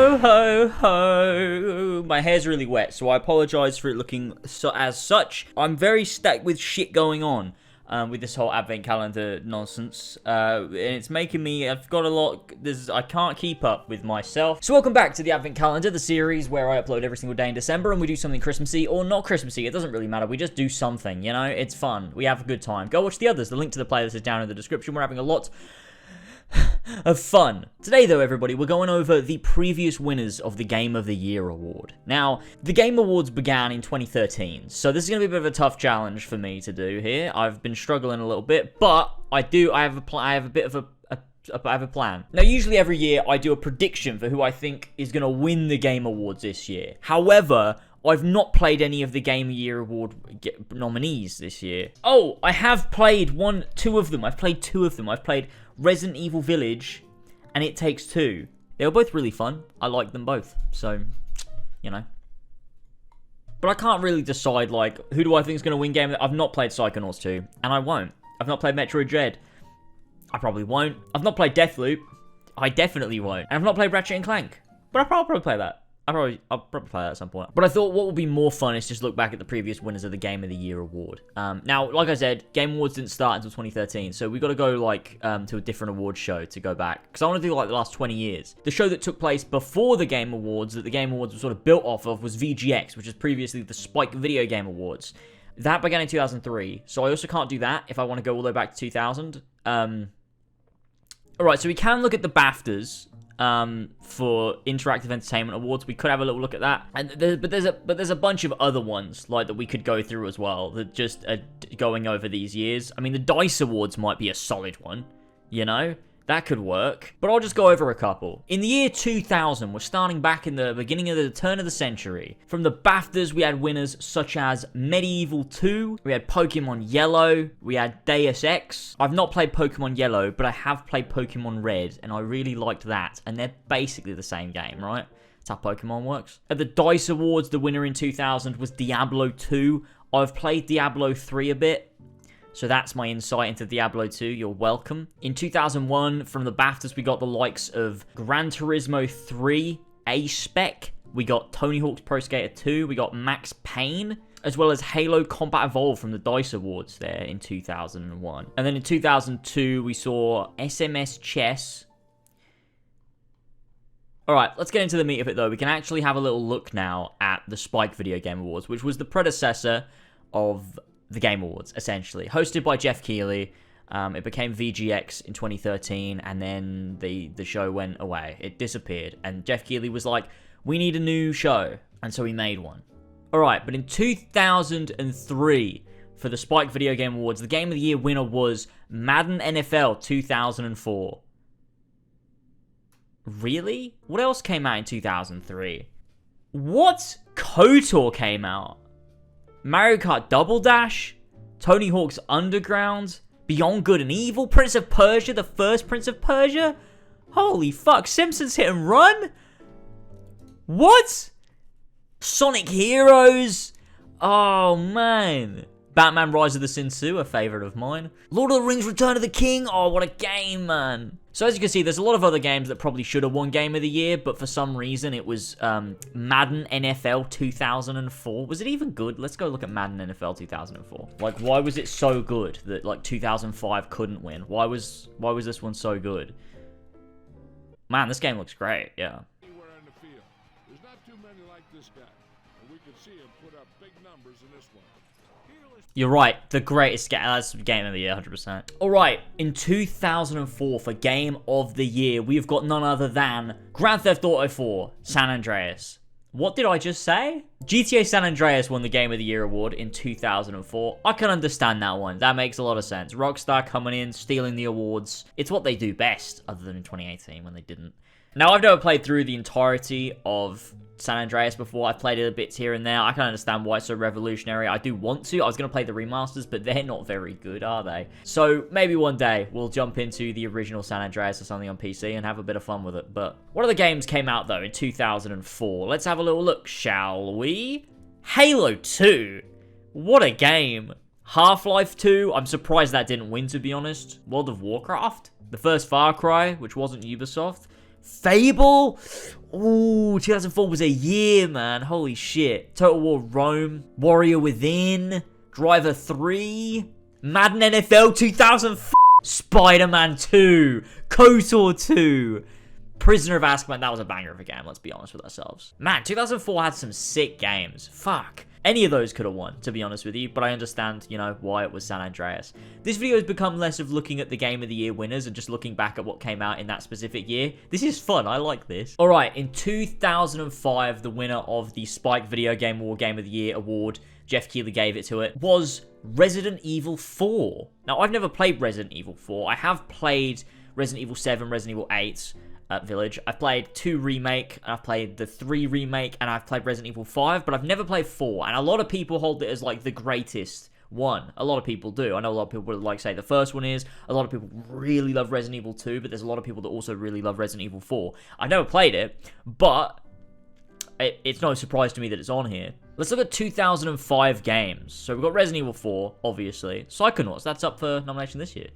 Ho, ho, ho. My hair's really wet, so I apologize for it looking as such. I'm very stacked with shit going on with this whole advent calendar nonsense. And it's making me, I've got a lot, I can't keep up with myself. So welcome back to the advent calendar, the series where I upload every single day in December and we do something Christmassy or not Christmassy. It doesn't really matter. We just do something, you know? It's fun. We have a good time. Go watch the others. The link to the playlist is down in the description. We're having a lot of fun. Today though, everybody, we're going over the previous winners of the Game of the Year award. Now, the Game Awards began in 2013, so this is going to be a bit of a tough challenge for me to do here. I've been struggling a little bit, but I have a plan. Now, usually every year I do a prediction for who I think is going to win the Game Awards this year. However, I've not played any of the Game of the Year Award nominees this year. Oh, I have played two of them. I've played two of them. I've played Resident Evil Village and It Takes Two. They were both really fun. I like them both. So, you know. But I can't really decide, like, who do I think is going to win Game? I've not played Psychonauts 2, and I won't. I've not played Metroid Dread. I probably won't. I've not played Deathloop. I definitely won't. And I've not played Ratchet & Clank. But I'll probably play that. I'll probably play that at some point. But I thought what would be more fun is just look back at the previous winners of the Game of the Year award. Now, like I said, Game Awards didn't start until 2013, so we got to go, like, to a different award show to go back. Because I want to do, like, the last 20 years. The show that took place before the Game Awards, that the Game Awards were sort of built off of, was VGX, which is previously the Spike Video Game Awards. That began in 2003, so I also can't do that if I want to go all the way back to 2000. Alright, so we can look at the BAFTAs. For Interactive Entertainment Awards, we could have a little look at that, and there's a bunch of other ones like that we could go through as well. That just are going over these years. I mean, the DICE Awards might be a solid one, you know. That could work, but I'll just go over a couple. In the year 2000, we're starting back in the beginning of the turn of the century. From the BAFTAs, we had winners such as Medieval 2, we had Pokemon Yellow, we had Deus Ex. I've not played Pokemon Yellow, but I have played Pokemon Red, and I really liked that, and they're basically the same game, right? That's how Pokemon works. At the DICE Awards, the winner in 2000 was Diablo 2. I've played Diablo 3 a bit. So that's my insight into Diablo 2. You're welcome. In 2001, from the BAFTAs, we got the likes of Gran Turismo 3, A-Spec. We got Tony Hawk's Pro Skater 2. We got Max Payne, as well as Halo Combat Evolved from the DICE Awards there in 2001. And then in 2002, we saw SMS Chess. Alright, let's get into the meat of it, though. We can actually have a little look now at the Spike Video Game Awards, which was the predecessor of the Game Awards, essentially. Hosted by Jeff Keighley. It became VGX in 2013, and then the show went away. It disappeared, and Jeff Keighley was like, we need a new show, and so he made one. Alright, but in 2003, for the Spike Video Game Awards, the Game of the Year winner was Madden NFL 2004. Really? What else came out in 2003? What? KOTOR came out? Mario Kart Double Dash, Tony Hawk's Underground, Beyond Good and Evil, Prince of Persia, the first Prince of Persia? Holy fuck, Simpsons Hit and Run? What? Sonic Heroes? Oh, man. Batman Rise of the Sinsu, a favourite of mine. Lord of the Rings Return of the King? Oh, what a game, man. So as you can see, there's a lot of other games that probably should have won Game of the Year, but for some reason it was Madden NFL 2004. Was it even good? Let's go look at Madden NFL 2004. Like, why was it so good that, like, 2005 couldn't win? Why was this one so good? Man, this game looks great, yeah. Anywhere in the field. There's not too many like this guy, and we could see him put up big numbers in this one. You're right, the greatest game. That's Game of the Year, 100%. Alright, in 2004, for Game of the Year, we've got none other than Grand Theft Auto 4, San Andreas. What did I just say? GTA San Andreas won the Game of the Year award in 2004. I can understand that one. That makes a lot of sense. Rockstar coming in, stealing the awards. It's what they do best, other than in 2018 when they didn't. Now, I've never played through the entirety of San Andreas before. I've played it a bit here and there. I can understand why it's so revolutionary. I do want to. I was going to play the remasters, but they're not very good, are they? So maybe one day we'll jump into the original San Andreas or something on PC and have a bit of fun with it. But what other games came out, though, in 2004? Let's have a little look, shall we? Halo 2. What a game. Half-Life 2. I'm surprised that didn't win, to be honest. World of Warcraft. The first Far Cry, which wasn't Ubisoft. Fable? Ooh, 2004 was a year, man. Holy shit. Total War Rome. Warrior Within. Driver 3. Madden NFL 2000. Spider-Man 2. KOTOR 2. Prisoner of Azkaban. That was a banger of a game, let's be honest with ourselves. Man, 2004 had some sick games. Fuck. Any of those could have won, to be honest with you, but I understand, you know, why it was San Andreas. This video has become less of looking at the Game of the Year winners and just looking back at what came out in that specific year. This is fun, I like this. Alright, in 2005, the winner of the Spike Video Game Award Game of the Year award, Jeff Keighley gave it to it, was Resident Evil 4. Now, I've never played Resident Evil 4. I have played Resident Evil 7, Resident Evil 8, Village. I've played 2 Remake, I've played the 3 Remake, and I've played Resident Evil 5, but I've never played 4, and a lot of people hold it as, like, the greatest one. A lot of people do. I know a lot of people would, like, say the first one is. A lot of people really love Resident Evil 2, but there's a lot of people that also really love Resident Evil 4. I've never played it, but it's no surprise to me that it's on here. Let's look at 2005 games. So we've got Resident Evil 4, obviously. Psychonauts, that's up for nomination this year.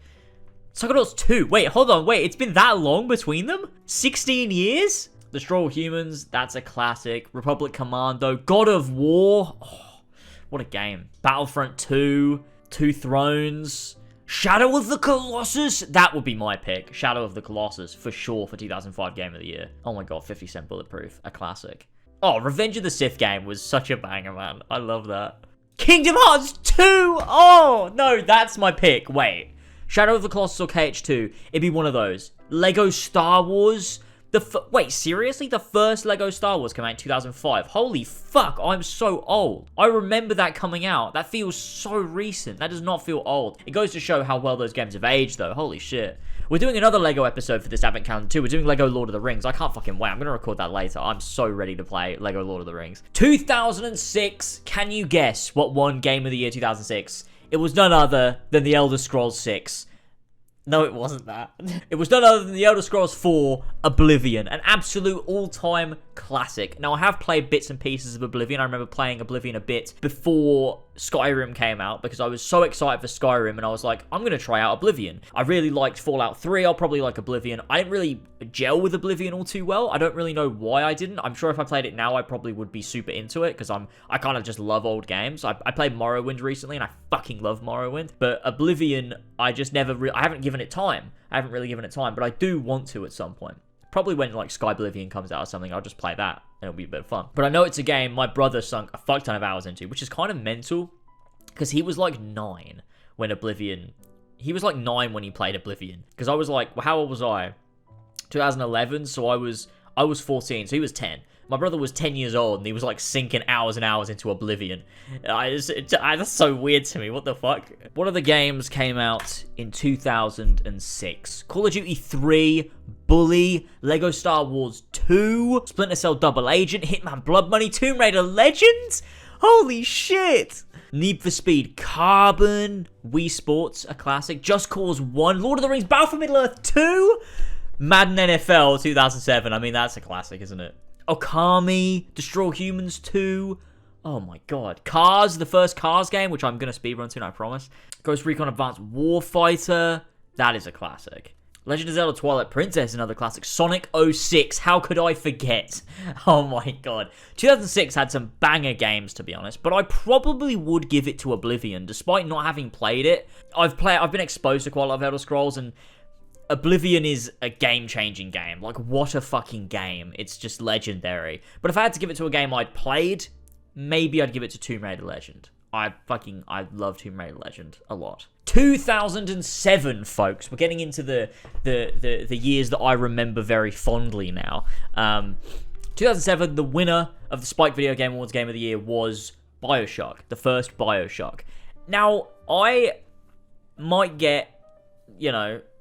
Psychonauts 2. Wait, hold on. Wait, it's been that long between them? 16 years? Destroy All Humans. That's a classic. Republic Commando. God of War. Oh, what a game. Battlefront 2. Two Thrones. Shadow of the Colossus. That would be my pick. Shadow of the Colossus, for sure, for 2005 Game of the Year. Oh my god, 50 Cent Bulletproof. A classic. Oh, Revenge of the Sith game was such a banger, man. I love that. Kingdom Hearts 2. Oh, no, that's my pick. Wait. Shadow of the Colossus or KH2, it'd be one of those. Lego Star Wars. Wait, seriously? The first Lego Star Wars came out in 2005. Holy fuck, I'm so old. I remember that coming out. That feels so recent. That does not feel old. It goes to show how well those games have aged, though. Holy shit. We're doing another Lego episode for this Advent Calendar too. We're doing Lego Lord of the Rings. I can't fucking wait. I'm going to record that later. I'm so ready to play Lego Lord of the Rings. 2006. Can you guess what won Game of the Year 2006? It was none other than The Elder Scrolls 6. No, it wasn't that. It was none other than The Elder Scrolls 4 Oblivion, an absolute all-time classic. Now, I have played bits and pieces of Oblivion. I remember playing Oblivion a bit before Skyrim came out because I was so excited for Skyrim and I was like, I'm going to try out Oblivion. I really liked Fallout 3. I'll probably like Oblivion. I didn't really gel with Oblivion all too well. I don't really know why I didn't. I'm sure if I played it now, I probably would be super into it because I kind of just love old games. I played Morrowind recently and I fucking love Morrowind. But Oblivion, I just never I haven't given it time. I haven't really given it time, but I do want to at some point. Probably when, like, Sky Oblivion comes out or something, I'll just play that, and it'll be a bit of fun. But I know it's a game my brother sunk a fuck ton of hours into, which is kind of mental, because he was, like, 9 when Oblivion... He was, like, 9 when he played Oblivion. Because I was, like, well, how old was I? 2011, so I was 14, so he was 10. My brother was 10 years old, and he was, like, sinking hours and hours into Oblivion. That's so weird to me. What the fuck? One of the games came out in 2006. Call of Duty 3, Bully, Lego Star Wars 2, Splinter Cell Double Agent, Hitman Blood Money, Tomb Raider Legends? Holy shit! Need for Speed Carbon, Wii Sports, a classic, Just Cause 1, Lord of the Rings Battle for Middle-earth 2, Madden NFL 2007. I mean, that's a classic, isn't it? Okami, Destroy All Humans 2. Oh my god. Cars, the first Cars game, which I'm going to speedrun soon, I promise. Ghost Recon Advanced Warfighter. That is a classic. Legend of Zelda Twilight Princess, another classic. Sonic 06. How could I forget? Oh my god. 2006 had some banger games, to be honest, but I probably would give it to Oblivion, despite not having played it. I've been exposed to quite a lot of Elder Scrolls, and Oblivion is a game-changing game. Like, what a fucking game. It's just legendary. But if I had to give it to a game I'd played, maybe I'd give it to Tomb Raider Legend. I love Tomb Raider Legend a lot. 2007, folks. We're getting into the years that I remember very fondly now. 2007, the winner of the Spike Video Game Awards Game of the Year was BioShock, the first BioShock. Now, I might get,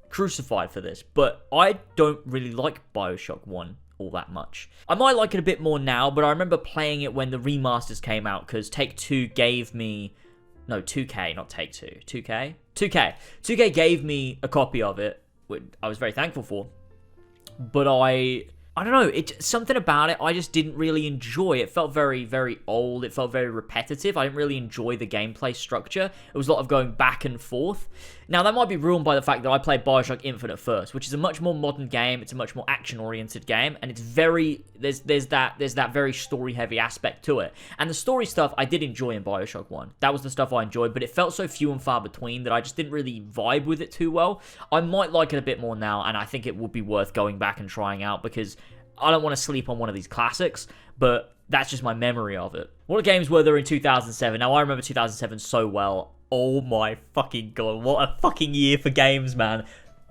crucified for this, but I don't really like BioShock 1 all that much. I might like it a bit more now, but I remember playing it when the remasters came out, because Take-Two gave me... No, 2K, not Take-Two. 2K? 2K. 2K gave me a copy of it, which I was very thankful for, but I I don't know, something about it I just didn't really enjoy. It felt very, very old. It felt very repetitive. I didn't really enjoy the gameplay structure. It was a lot of going back and forth. Now, that might be ruined by the fact that I played Bioshock Infinite first, which is a much more modern game. It's a much more action-oriented game, and it's very... There's that very story-heavy aspect to it. And the story stuff I did enjoy in Bioshock 1. That was the stuff I enjoyed, but it felt so few and far between that I just didn't really vibe with it too well. I might like it a bit more now, and I think it would be worth going back and trying out, because I don't want to sleep on one of these classics, but that's just my memory of it. What games were there in 2007? Now, I remember 2007 so well. Oh my fucking god, what a fucking year for games, man.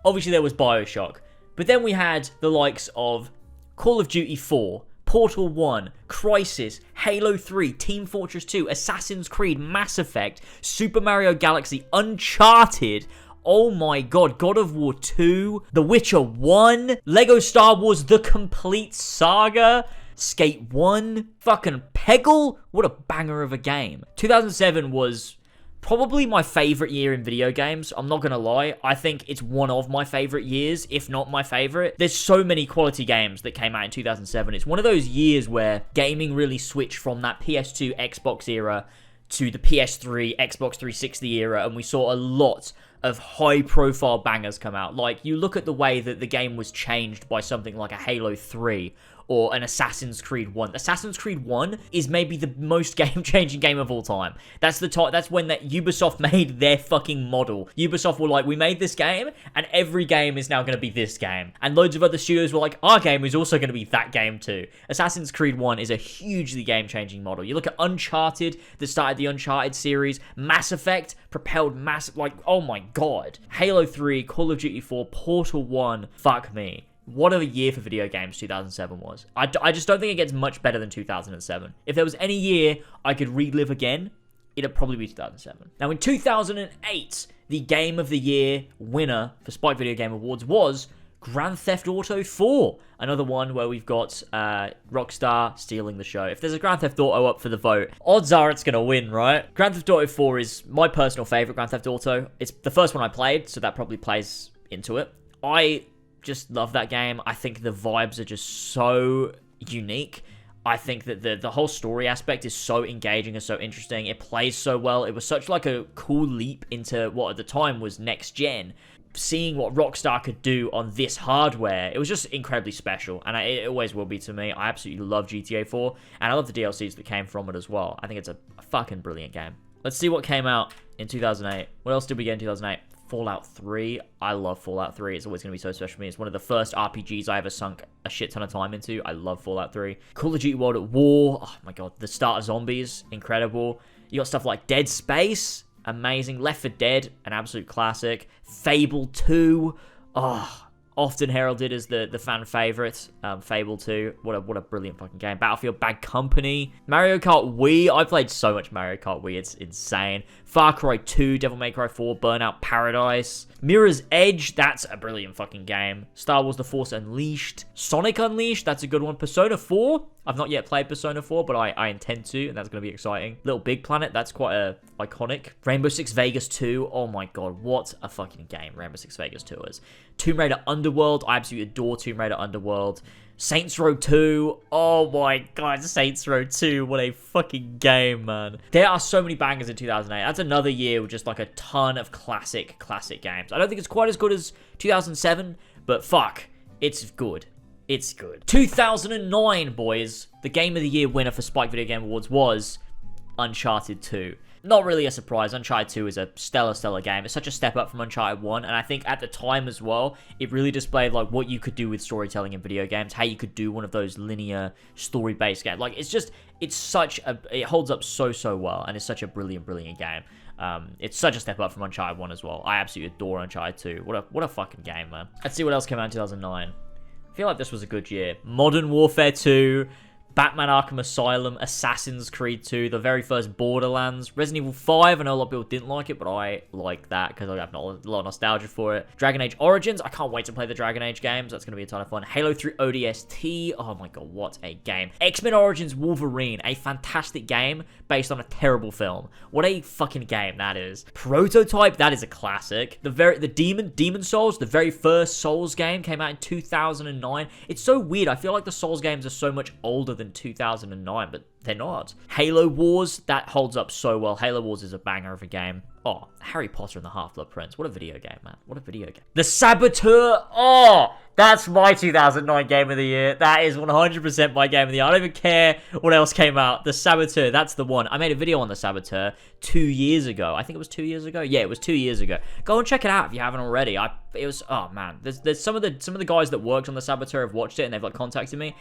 Obviously, there was Bioshock, but then we had the likes of Call of Duty 4, Portal 1, Crysis, Halo 3, Team Fortress 2, Assassin's Creed, Mass Effect, Super Mario Galaxy, Uncharted. Oh my god, God of War 2, The Witcher 1, Lego Star Wars The Complete Saga, Skate 1, fucking Peggle. What a banger of a game. 2007 was probably my favorite year in video games. I'm not gonna lie. I think it's one of my favorite years, if not my favorite. There's so many quality games that came out in 2007. It's one of those years where gaming really switched from that PS2 Xbox era to the PS3 Xbox 360 era, and we saw a lot of high-profile bangers come out. Like, you look at the way that the game was changed by something like a Halo 3 or an Assassin's Creed 1. Assassin's Creed 1 is maybe the most game-changing game of all time. That's when that Ubisoft made their fucking model. Ubisoft were like, we made this game, and every game is now going to be this game. And loads of other studios were like, our game is also going to be that game too. Assassin's Creed 1 is a hugely game-changing model. You look at Uncharted, that started the Uncharted series, Mass Effect, propelled massive, like, oh my god. Halo 3, Call of Duty 4, Portal 1, fuck me. What a year for video games 2007 was. I just don't think it gets much better than 2007. If there was any year I could relive again, it'd probably be 2007. Now, in 2008, the Game of the Year winner for Spike Video Game Awards was Grand Theft Auto 4. Another one where we've got Rockstar stealing the show. If there's a Grand Theft Auto up for the vote, odds are it's going to win, right? Grand Theft Auto 4 is my personal favorite Grand Theft Auto. It's the first one I played, so that probably plays into it. I just love that game. I think the vibes are just so unique. I think that the whole story aspect is so engaging and so interesting. It plays so well. It was such like a cool leap into what at the time was next gen. Seeing what Rockstar could do on this hardware, it was just incredibly special, and it always will be to me. I absolutely love GTA 4, and I love the DLCs that came from it as well. I think it's a fucking brilliant game. Let's see what came out in 2008. What else did we get in 2008? Fallout 3. I love Fallout 3. It's always going to be so special for me. It's one of the first RPGs I ever sunk a shit ton of time into. I love Fallout 3. Call of Duty World at War. Oh my god. The start of Zombies. Incredible. You got stuff like Dead Space. Amazing. Left 4 Dead. An absolute classic. Fable 2. Oh, often heralded as the fan favorite. Fable 2. What a brilliant fucking game. Battlefield Bad Company. Mario Kart Wii. I played so much Mario Kart Wii. It's insane. Far Cry 2, Devil May Cry 4, Burnout Paradise. Mirror's Edge, that's a brilliant fucking game. Star Wars The Force Unleashed. Sonic Unleashed, that's a good one. Persona 4, I've not yet played Persona 4, but I intend to, and that's going to be exciting. Little Big Planet, that's quite iconic. Rainbow Six Vegas 2, oh my god, what a fucking game Rainbow Six Vegas 2 is. Tomb Raider Underworld, I absolutely adore Tomb Raider Underworld. Saints Row 2, oh my god, Saints Row 2, what a fucking game, man. There are so many bangers in 2008. That's another year with just like a ton of classic games. I don't think it's quite as good as 2007, but fuck, it's good. It's good. 2009, boys. The Game of the Year winner for Spike Video Game Awards was Uncharted 2. Not really a surprise. Uncharted 2 is a stellar game. It's such a step up from Uncharted 1, and I think at the time as well, it really displayed like what you could do with storytelling in video games, how you could do one of those linear story-based games. Like, it holds up so well, and it's such a brilliant game. It's such a step up from Uncharted 1 as well. I absolutely adore Uncharted 2. What a fucking game, man. Let's see what else came out in 2009. I feel like this was a good year. Modern Warfare 2, Batman Arkham Asylum, Assassin's Creed 2, the very first Borderlands, Resident Evil 5. I know a lot of people didn't like it, but I like that because I have a lot of nostalgia for it. Dragon Age Origins. I can't wait to play the Dragon Age games. That's going to be a ton of fun. Halo 3 ODST. Oh my god, what a game. X-Men Origins Wolverine. A fantastic game based on a terrible film. What a fucking game that is. Prototype. That is a classic. The Demon Souls, the very first Souls game, came out in 2009. It's so weird. I feel like the Souls games are so much older than 2009, but they're not. Halo Wars, that holds up so well. Halo Wars is a banger of a game. Oh, Harry Potter and the Half-Blood Prince. What a video game, man. What a video game. The Saboteur. Oh, that's my 2009 game of the year. That is 100% my game of the year. I don't even care what else came out. The Saboteur, that's the one. I made a video on the Saboteur 2 years ago. I think it was 2 years ago. Yeah, it was 2 years ago. Go and check it out if you haven't already. It was, oh man. There's some of the guys that worked on the Saboteur have watched it and they've like contacted me.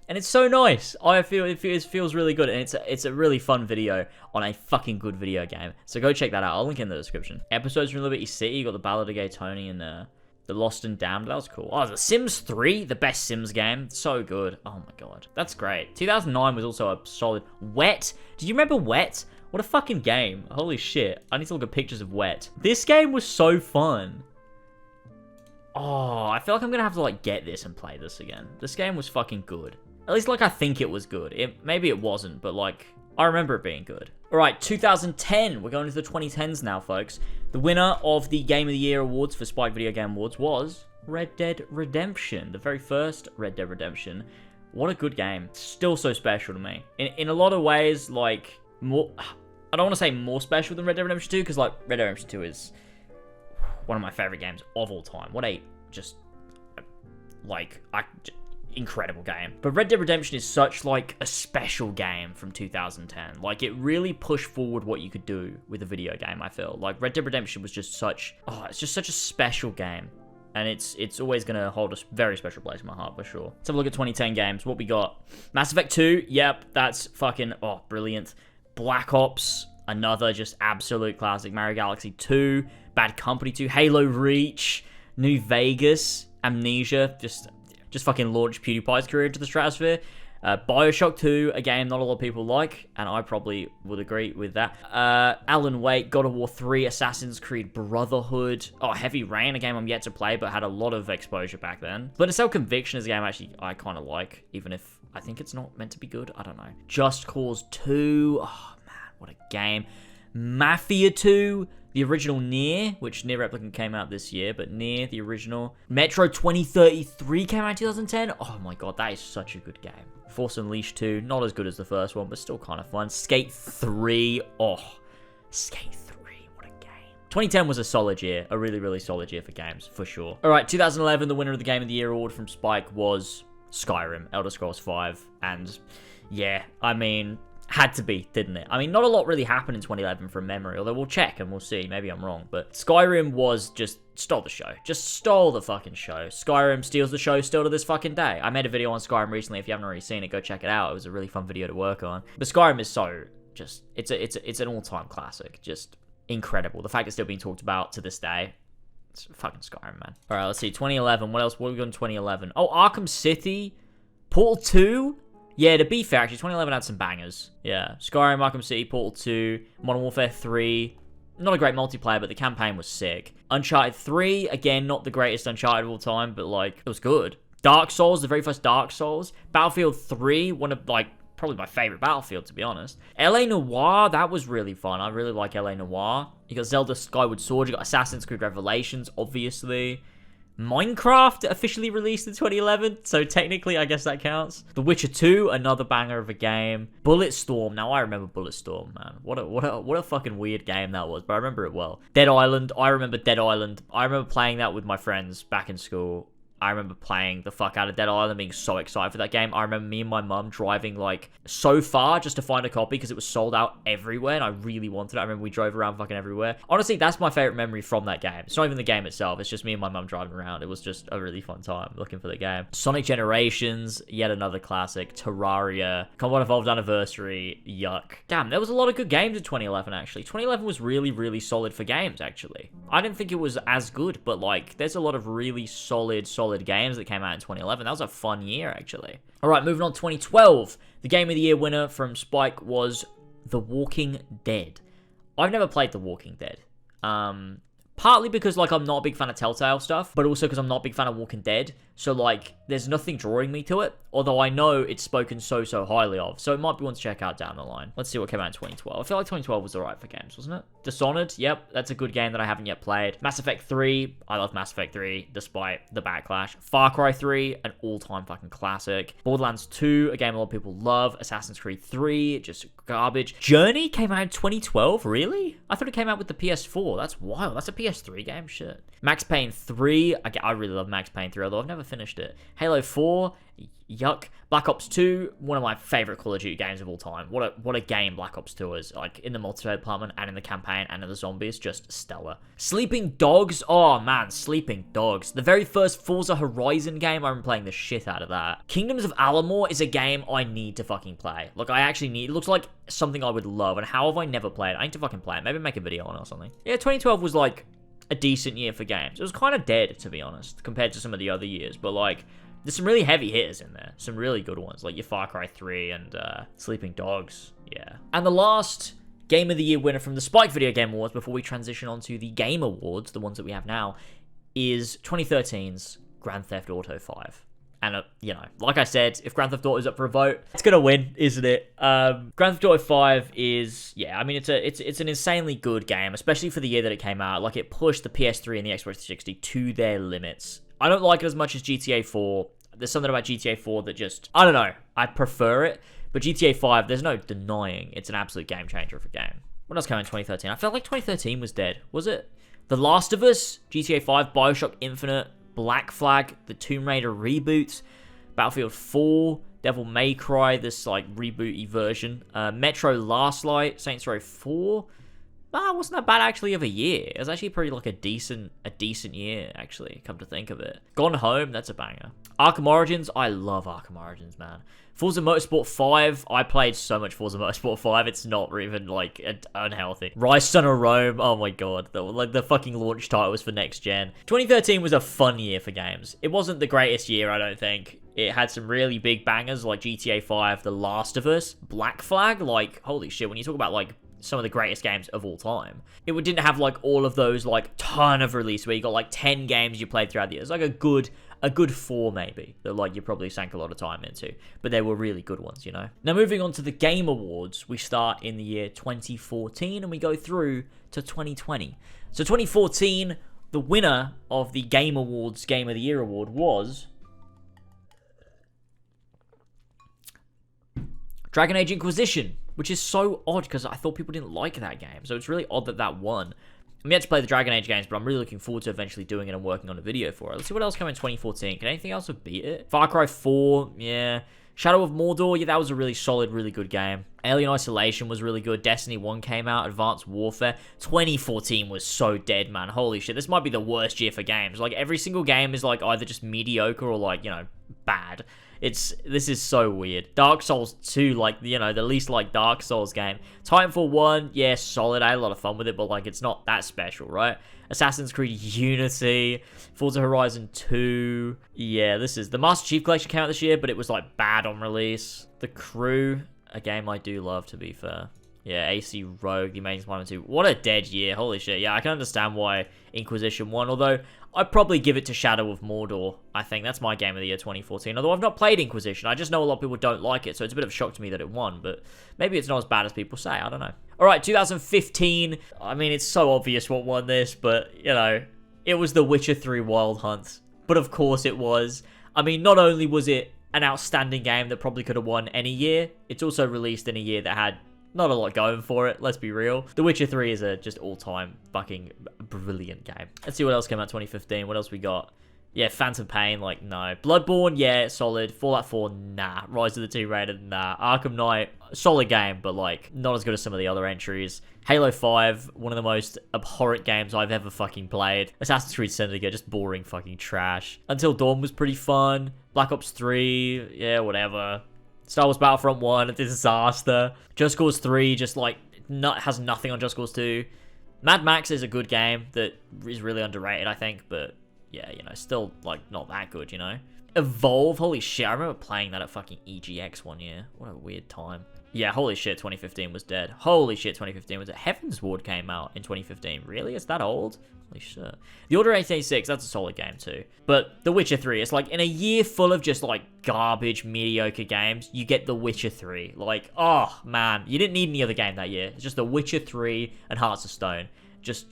And it's so nice. I feel it feels really good, and it's a really fun video on a fucking good video game. So go check that out. I'll link in the description. Episodes from Liberty City. You got the Ballad of Gay Tony and the Lost and Damned. That was cool. Oh, the Sims 3, the best Sims game. So good. Oh my god, that's great. 2009 was also a solid. Wet. Do you remember Wet? What a fucking game. Holy shit. I need to look at pictures of Wet. This game was so fun. Oh, I feel like I'm gonna have to like get this and play this again. This game was fucking good. At least, like, I think it was good. Maybe it wasn't, but, like, I remember it being good. All right, 2010. We're going to the 2010s now, folks. The winner of the Game of the Year awards for Spike Video Game Awards was Red Dead Redemption. The very first Red Dead Redemption. What a good game. Still so special to me. In a lot of ways, like, more... I don't want to say more special than Red Dead Redemption 2, because, like, Red Dead Redemption 2 is one of my favorite games of all time. What a, just, like, incredible game. But Red Dead Redemption is such like a special game from 2010. Like it really pushed forward what you could do with a video game, I feel. Like Red Dead Redemption was just such, it's just such a special game. And it's always going to hold a very special place in my heart for sure. Let's have a look at 2010 games. What we got? Mass Effect 2. Yep, that's fucking, brilliant. Black Ops, another just absolute classic. Mario Galaxy 2. Bad Company 2. Halo Reach. New Vegas. Amnesia. Just fucking launched PewDiePie's career into the stratosphere. Bioshock 2, a game not a lot of people like, and I probably would agree with that. Alan Wake, God of War 3, Assassin's Creed Brotherhood. Oh, Heavy Rain, a game I'm yet to play, but had a lot of exposure back then. Splinter Cell Conviction is a game actually I kind of like, even if I think it's not meant to be good. I don't know. Just Cause 2. Oh, man, what a game. Mafia 2. The original Nier, which Nier Replicant came out this year, but Nier, the original. Metro 2033 came out in 2010. Oh my god, that is such a good game. Force Unleashed 2, not as good as the first one, but still kind of fun. Skate 3, Skate 3, what a game. 2010 was a solid year, a really, really solid year for games, for sure. All right, 2011, the winner of the Game of the Year award from Spike was Skyrim, Elder Scrolls 5, and yeah, I mean... had to be, didn't it? I mean, not a lot really happened in 2011 from memory, although we'll check and we'll see. Maybe I'm wrong, but Skyrim was just stole the show. Just stole the fucking show. Skyrim steals the show still to this fucking day. I made a video on Skyrim recently. If you haven't already seen it, go check it out. It was a really fun video to work on. But Skyrim is so just, it's an all-time classic. Just incredible. The fact it's still being talked about to this day. It's fucking Skyrim, man. All right, let's see. 2011. What else? What have we got in 2011? Oh, Arkham City. Portal 2. Yeah, to be fair, actually, 2011 had some bangers. Yeah, Skyrim, Arkham City, Portal 2, Modern Warfare 3. Not a great multiplayer, but the campaign was sick. Uncharted 3, again, not the greatest Uncharted of all time, but, like, it was good. Dark Souls, the very first Dark Souls. Battlefield 3, one of, like, probably my favorite Battlefield, to be honest. LA Noire, that was really fun. I really like LA Noire. You got Zelda Skyward Sword, you got Assassin's Creed Revelations, obviously. Minecraft officially released in 2011, so technically I guess that counts. The Witcher 2, another banger of a game. Bulletstorm, now I remember Bulletstorm, man. What a fucking weird game that was, but I remember it well. Dead Island, I remember Dead Island. I remember playing that with my friends back in school. I remember playing the fuck out of Dead Island, being so excited for that game. I remember me and my mum driving, like, so far just to find a copy because it was sold out everywhere, and I really wanted it. I remember we drove around fucking everywhere. Honestly, that's my favorite memory from that game. It's not even the game itself. It's just me and my mum driving around. It was just a really fun time looking for the game. Sonic Generations, yet another classic. Terraria, Combat Evolved Anniversary, yuck. Damn, there was a lot of good games in 2011, actually. 2011 was really, really solid for games, actually. I didn't think it was as good, but, like, there's a lot of really solid solid games that came out in 2011. That was a fun year, actually. All right, moving on. 2012. The Game of the Year winner from Spike was The Walking Dead. I've never played The Walking Dead. Partly because, like, I'm not a big fan of Telltale stuff, but also because I'm not a big fan of Walking Dead. So, like, there's nothing drawing me to it, although I know it's spoken so highly of. So it might be one to check out down the line. Let's see what came out in 2012. I feel like 2012 was alright for games, wasn't it? Dishonored, yep, that's a good game that I haven't yet played. Mass Effect 3, I love Mass Effect 3, despite the backlash. Far Cry 3, an all-time fucking classic. Borderlands 2, a game a lot of people love. Assassin's Creed 3, just garbage. Journey came out in 2012, really? I thought it came out with the PS4. That's wild. That's a PS3 game, shit. Max Payne 3, I really love Max Payne 3, although I've never finished it. Halo 4, yuck. Black Ops 2, one of my favorite Call of Duty games of all time. What a game Black Ops 2 is. Like, in the multiplayer department, and in the campaign, and in the zombies, just stellar. Sleeping Dogs, oh man, Sleeping Dogs. The very first Forza Horizon game, I'm playing the shit out of that. Kingdoms of Amalur is a game I need to fucking play. Like, I actually need, it looks like something I would love, and how have I never played it? I need to fucking play it. Maybe make a video on it or something. Yeah, 2012 was like a decent year for games. It was kind of dead, to be honest, compared to some of the other years, but like, there's some really heavy hitters in there. Some really good ones, like your Far Cry 3 and Sleeping Dogs, yeah. And the last Game of the Year winner from the Spike Video Game Awards, before we transition on to the Game Awards, the ones that we have now, is 2013's Grand Theft Auto 5. And, you know, like I said, if Grand Theft Auto is up for a vote, it's going to win, isn't it? Grand Theft Auto 5 is, yeah, I mean, it's an insanely good game, especially for the year that it came out. Like, it pushed the PS3 and the Xbox 360 to their limits. I don't like it as much as GTA 4. There's something about GTA 4 that just, I don't know, I prefer it. But GTA 5, there's no denying it's an absolute game changer of a game. What else came in 2013? I felt like 2013 was dead. Was it? The Last of Us, GTA 5, Bioshock Infinite, Black Flag, the Tomb Raider reboots, Battlefield 4, Devil May Cry, this like rebooty version, Metro Last Light, Saints Row 4. Wasn't that bad actually of a year. It was actually pretty like a decent year actually, come to think of it. Gone Home, that's a banger. Arkham Origins, I love Arkham Origins, man. Forza Motorsport 5, I played so much Forza Motorsport 5, it's not even, like, unhealthy. Rise Son of Rome, oh my god, the fucking launch titles for next gen. 2013 was a fun year for games. It wasn't the greatest year, I don't think. It had some really big bangers, like GTA 5, The Last of Us, Black Flag, like, holy shit, when you talk about, like, some of the greatest games of all time. It didn't have, like, all of those, like, ton of release where you got, like, 10 games you played throughout the year. It's like a good 4 maybe that like you probably sank a lot of time into, but they were really good ones, you know. Now moving on to the Game Awards, we start in the year 2014 and we go through to 2020. So 2014, the winner of the Game Awards Game of the Year award was Dragon Age Inquisition, which is so odd because I thought people didn't like that game, so it's really odd that won. I'm yet to play the Dragon Age games, but I'm really looking forward to eventually doing it and working on a video for it. Let's see what else came in 2014. Can anything else beat it? Far Cry 4, yeah. Shadow of Mordor, yeah, that was a really solid, really good game. Alien Isolation was really good. Destiny 1 came out. Advanced Warfare. 2014 was so dead, man. Holy shit, this might be the worst year for games. Like, every single game is, like, either just mediocre or, like, you know, bad. This is so weird. Dark Souls 2, like, you know, the least like Dark Souls game. Titanfall 1, yeah, solid. I had a lot of fun with it, but like, it's not that special, right? Assassin's Creed Unity, Forza Horizon 2. Yeah, the Master Chief Collection came out this year, but it was like bad on release. The Crew, a game I do love, to be fair. Yeah, AC Rogue, The Amazing Spider-Man 2. What a dead year. Holy shit. Yeah, I can understand why Inquisition won, although I'd probably give it to Shadow of Mordor. I think that's my game of the year 2014. Although I've not played Inquisition. I just know a lot of people don't like it, so it's a bit of a shock to me that it won, but maybe it's not as bad as people say. I don't know. All right, 2015. I mean, it's so obvious what won this, but, you know, it was The Witcher 3 Wild Hunt. But of course it was. I mean, not only was it an outstanding game that probably could have won any year, it's also released in a year that had not a lot going for it, let's be real. The Witcher 3 is a just all-time fucking brilliant game. Let's see what else came out 2015. What else we got? Yeah, Phantom Pain, like, no. Bloodborne, yeah, solid. Fallout 4, nah. Rise of the Tomb Raider, nah. Arkham Knight, solid game, but, like, not as good as some of the other entries. Halo 5, one of the most abhorrent games I've ever fucking played. Assassin's Creed Syndicate, just boring fucking trash. Until Dawn was pretty fun. Black Ops 3, yeah, whatever. Star Wars Battlefront 1, a disaster. Just Cause 3, just, like, has nothing on Just Cause 2. Mad Max is a good game that is really underrated, I think, but yeah, you know, still, like, not that good, you know? Evolve, holy shit, I remember playing that at fucking EGX one year. What a weird time. Yeah, holy shit, 2015 was dead. Holy shit, 2015 was dead. Heaven's Ward came out in 2015. Really? It's that old? Holy shit. The Order 1886, that's a solid game too. But The Witcher 3, it's like in a year full of just like garbage, mediocre games, you get The Witcher 3. Like, oh man, you didn't need any other game that year. It's just The Witcher 3 and Hearts of Stone. Just,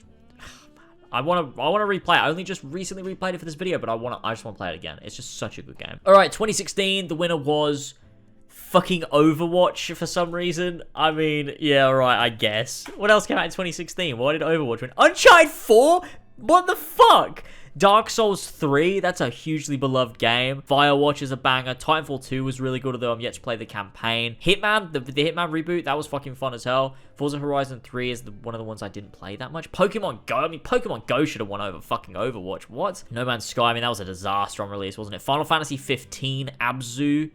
I want to replay it. I only just recently replayed it for this video, but I just want to play it again. It's just such a good game. All right, 2016, the winner was fucking Overwatch for some reason. I mean, yeah, alright, I guess. What else came out in 2016? Why did Overwatch win? Uncharted 4? What the fuck? Dark Souls 3, that's a hugely beloved game. Firewatch is a banger. Titanfall 2 was really good, although I'm yet to play the campaign. Hitman, the Hitman reboot, that was fucking fun as hell. Forza Horizon 3 is one of the ones I didn't play that much. Pokemon Go, I mean, Pokemon Go should have won over fucking Overwatch. What? No Man's Sky, I mean, that was a disaster on release, wasn't it? Final Fantasy 15, Abzu.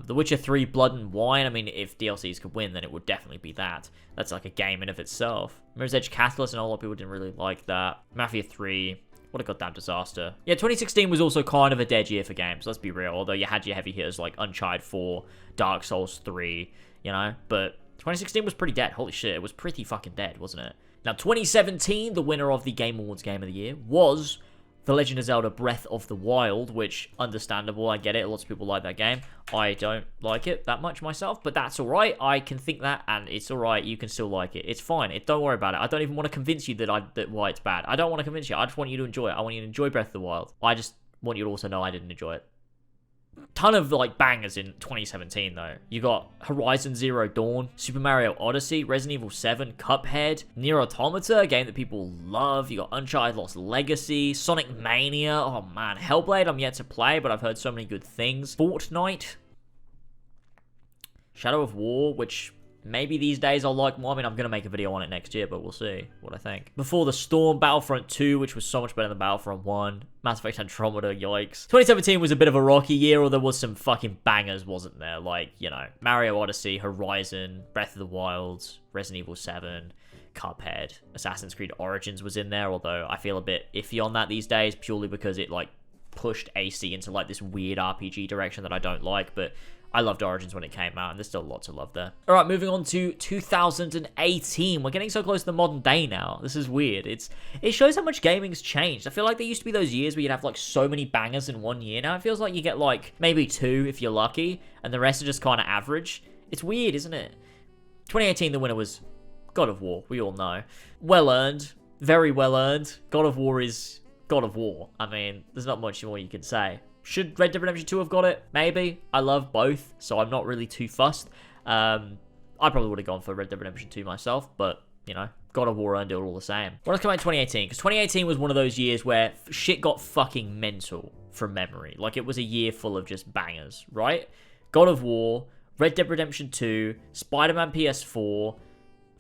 The Witcher 3, Blood and Wine, I mean, if DLCs could win, then it would definitely be that. That's like a game in of itself. Mirror's Edge Catalyst, and a lot of people didn't really like that. Mafia 3, what a goddamn disaster. Yeah, 2016 was also kind of a dead year for games, let's be real. Although you had your heavy hitters like Uncharted 4, Dark Souls 3, you know? But 2016 was pretty dead. Holy shit, it was pretty fucking dead, wasn't it? Now, 2017, the winner of the Game Awards Game of the Year was The Legend of Zelda Breath of the Wild, which, understandable, I get it. Lots of people like that game. I don't like it that much myself, but that's alright. I can think that, and it's alright. You can still like it. It's fine. Don't worry about it. I don't even want to convince you that why it's bad. I don't want to convince you. I just want you to enjoy it. I want you to enjoy Breath of the Wild. I just want you to also know I didn't enjoy it. Ton of like bangers in 2017 though. You got Horizon Zero Dawn, Super Mario Odyssey, Resident Evil 7, Cuphead, Nier Automata, a game that people love. You got Uncharted Lost Legacy, Sonic Mania, oh man, Hellblade I'm yet to play, but I've heard so many good things. Fortnite, Shadow of War, which maybe these days I'll like more. I mean, I'm going to make a video on it next year, but we'll see what I think. Before the Storm, Battlefront 2, which was so much better than Battlefront 1. Mass Effect Andromeda, yikes. 2017 was a bit of a rocky year, or there was some fucking bangers, wasn't there? Like, you know, Mario Odyssey, Horizon, Breath of the Wild, Resident Evil 7, Cuphead, Assassin's Creed Origins was in there, although I feel a bit iffy on that these days, purely because it, like, pushed AC into, like, this weird RPG direction that I don't like, but I loved Origins when it came out, and there's still lots of love there. All right, moving on to 2018. We're getting so close to the modern day now. This is weird. It shows how much gaming's changed. I feel like there used to be those years where you'd have like so many bangers in one year. Now it feels like you get like maybe 2 if you're lucky, and the rest are just kind of average. It's weird, isn't it? 2018, the winner was God of War. We all know. Well earned. Very well earned. God of War is God of War. I mean, there's not much more you can say. Should Red Dead Redemption 2 have got it? Maybe. I love both, so I'm not really too fussed. I probably would have gone for Red Dead Redemption 2 myself, but, you know, God of War earned it all the same. What else came out in 2018? Because 2018 was one of those years where shit got fucking mental from memory. Like, it was a year full of just bangers, right? God of War, Red Dead Redemption 2, Spider-Man PS4,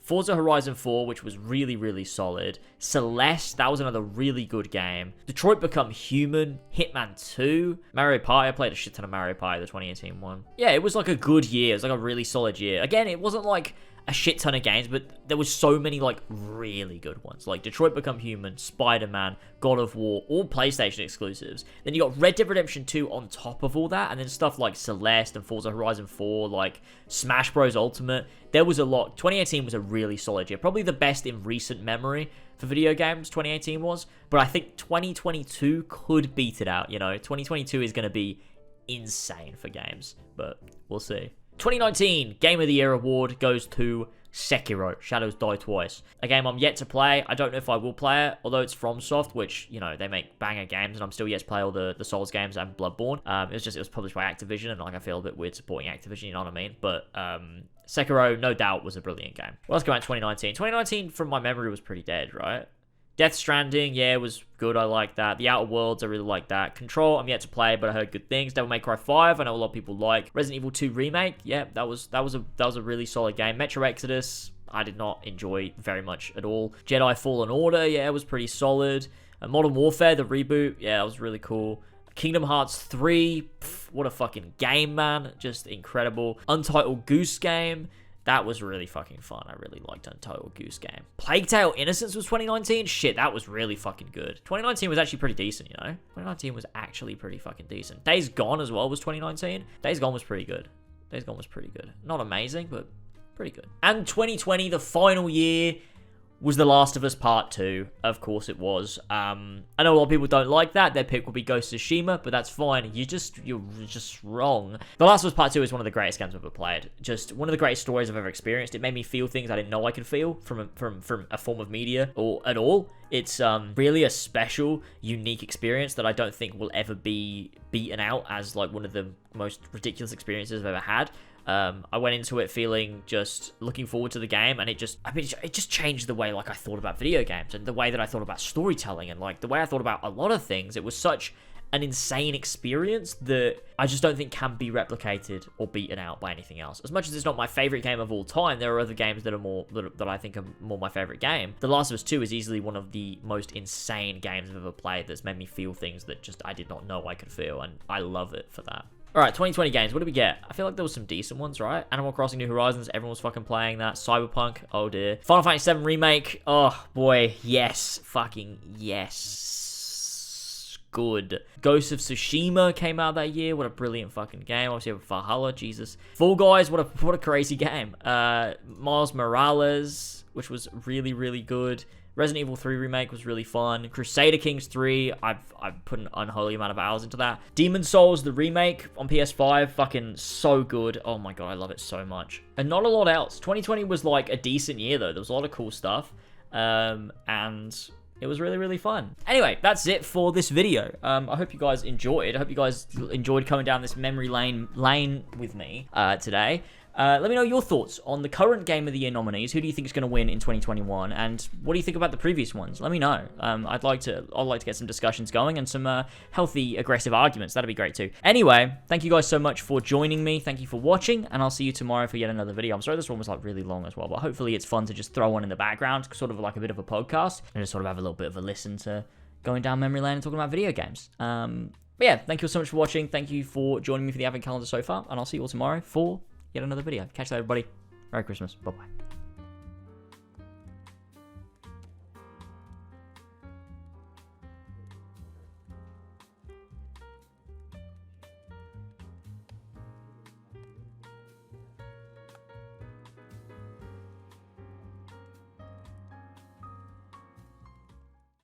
Forza Horizon 4, which was really, really solid. Celeste, that was another really good game. Detroit Become Human. Hitman 2. Mario Party, I played a shit ton of Mario Party, the 2018 one. Yeah, it was like a good year. It was like a really solid year. Again, it wasn't like a shit ton of games, but there was so many like really good ones. Like Detroit Become Human, Spider-Man, God of War, all PlayStation exclusives. Then you got Red Dead Redemption 2 on top of all that, and then stuff like Celeste and Forza Horizon 4, like Smash Bros. Ultimate. There was a lot. 2018 was a really solid year. Probably the best in recent memory for video games, 2018 was. But I think 2022 could beat it out, you know. 2022 is going to be insane for games, but we'll see. 2019 Game of the Year award goes to Sekiro, Shadows Die Twice. A game I'm yet to play. I don't know if I will play it, although it's FromSoft, which, you know, they make banger games, and I'm still yet to play all the Souls games and Bloodborne. It was published by Activision, and like I feel a bit weird supporting Activision, you know what I mean? But Sekiro, no doubt, was a brilliant game. What else came out in 2019? 2019, from my memory, was pretty dead, right? Death Stranding, yeah, was good. I like that. The Outer Worlds, I really like that. Control, I'm yet to play, but I heard good things. Devil May Cry 5, I know a lot of people like. Resident Evil 2 Remake, yeah, that was a really solid game. Metro Exodus, I did not enjoy very much at all. Jedi Fallen Order, yeah, it was pretty solid. Modern Warfare, the reboot, yeah, that was really cool. Kingdom Hearts 3, what a fucking game, man. Just incredible. Untitled Goose Game. That was really fucking fun. I really liked Untitled Goose Game. Plague Tale Innocence was 2019? Shit, that was really fucking good. 2019 was actually pretty decent, you know? 2019 was actually pretty fucking decent. Days Gone as well was 2019. Days Gone was pretty good. Days Gone was pretty good. Not amazing, but pretty good. And 2020, the final year, was The Last of Us Part 2. Of course it was. I know a lot of people don't like that. Their pick will be Ghost of Tsushima, but that's fine. You're just wrong. The Last of Us Part 2 is one of the greatest games I've ever played. Just one of the greatest stories I've ever experienced. It made me feel things I didn't know I could feel from a form of media or at all. It's really a special, unique experience that I don't think will ever be beaten out as like one of the most ridiculous experiences I've ever had. I went into it feeling just looking forward to the game, and it just changed the way like I thought about video games and the way that I thought about storytelling and like the way I thought about a lot of things. It was such an insane experience that I just don't think can be replicated or beaten out by anything else. As much as it's not my favorite game of all time, there are other games that are more that I think are more my favorite game. The Last of Us 2 is easily one of the most insane games I've ever played that's made me feel things that just I did not know I could feel, and I love it for that. Alright, 2020 games, what did we get? I feel like there was some decent ones, right? Animal Crossing New Horizons, everyone was fucking playing that. Cyberpunk, oh dear. Final Fantasy VII Remake, oh boy, yes. Fucking yes. Good. Ghost of Tsushima came out that year, what a brilliant fucking game. Obviously, Valhalla, Jesus. Fall Guys, what a crazy game. Miles Morales, which was really, really good. Resident Evil 3 Remake was really fun. Crusader Kings 3, I've put an unholy amount of hours into that. Demon's Souls, the remake on PS5, fucking so good. Oh my god, I love it so much. And not a lot else. 2020 was like a decent year though. There was a lot of cool stuff. And it was really, really fun. Anyway, that's it for this video. I hope you guys enjoyed. I hope you guys enjoyed coming down this memory lane with me today. Let me know your thoughts on the current Game of the Year nominees. Who do you think is going to win in 2021? And what do you think about the previous ones? Let me know. I'd like to get some discussions going and some healthy, aggressive arguments. That'd be great too. Anyway, thank you guys so much for joining me. Thank you for watching, and I'll see you tomorrow for yet another video. I'm sorry this one was like really long as well, but hopefully it's fun to just throw on in the background, sort of like a bit of a podcast, and just sort of have a little bit of a listen to going down memory lane and talking about video games. But yeah, thank you so much for watching. Thank you for joining me for the Advent Calendar so far, and I'll see you all tomorrow for yet another video. Catch you later, everybody. Merry Christmas. Bye-bye.